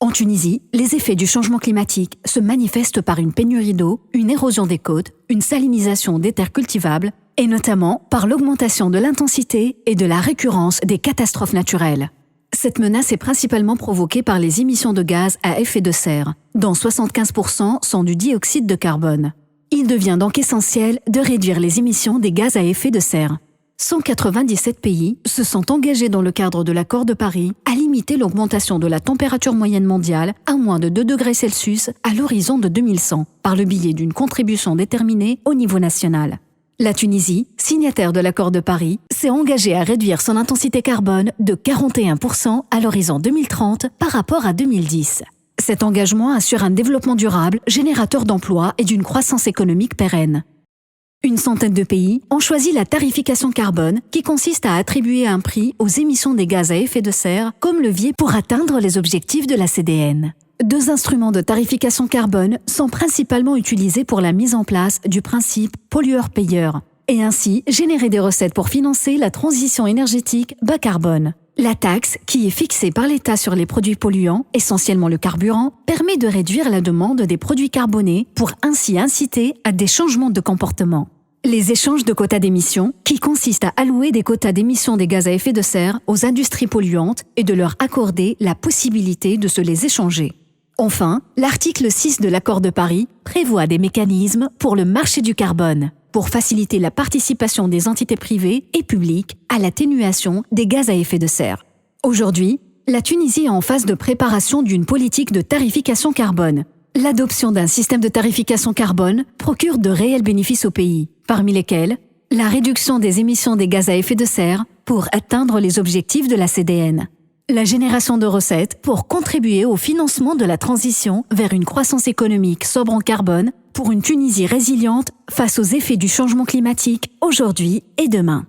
En Tunisie, les effets du changement climatique se manifestent par une pénurie d'eau, une érosion des côtes, une salinisation des terres cultivables et notamment par l'augmentation de l'intensité et de la récurrence des catastrophes naturelles. Cette menace est principalement provoquée par les émissions de gaz à effet de serre, dont 75% sont du dioxyde de carbone. Il devient donc essentiel de réduire les émissions des gaz à effet de serre. 197 pays se sont engagés dans le cadre de l'accord de Paris à limiter l'augmentation de la température moyenne mondiale à moins de 2 degrés Celsius à l'horizon de 2100, par le biais d'une contribution déterminée au niveau national. La Tunisie, signataire de l'accord de Paris, s'est engagée à réduire son intensité carbone de 41% à l'horizon 2030 par rapport à 2010. Cet engagement assure un développement durable, générateur d'emplois et d'une croissance économique pérenne. Une centaine de pays ont choisi la tarification carbone qui consiste à attribuer un prix aux émissions des gaz à effet de serre comme levier pour atteindre les objectifs de la CDN. 2 instruments de tarification carbone sont principalement utilisés pour la mise en place du principe pollueur-payeur et ainsi générer des recettes pour financer la transition énergétique bas carbone. La taxe, qui est fixée par l'État sur les produits polluants, essentiellement le carburant, permet de réduire la demande des produits carbonés pour ainsi inciter à des changements de comportement. Les échanges de quotas d'émissions, qui consistent à allouer des quotas d'émissions des gaz à effet de serre aux industries polluantes et de leur accorder la possibilité de se les échanger. Enfin, l'article 6 de l'accord de Paris prévoit des mécanismes pour le marché du carbone, pour faciliter la participation des entités privées et publiques à l'atténuation des gaz à effet de serre. Aujourd'hui, la Tunisie est en phase de préparation d'une politique de tarification carbone. L'adoption d'un système de tarification carbone procure de réels bénéfices au pays, parmi lesquels la réduction des émissions des gaz à effet de serre pour atteindre les objectifs de la CDN, la génération de recettes pour contribuer au financement de la transition vers une croissance économique sobre en carbone pour une Tunisie résiliente face aux effets du changement climatique aujourd'hui et demain.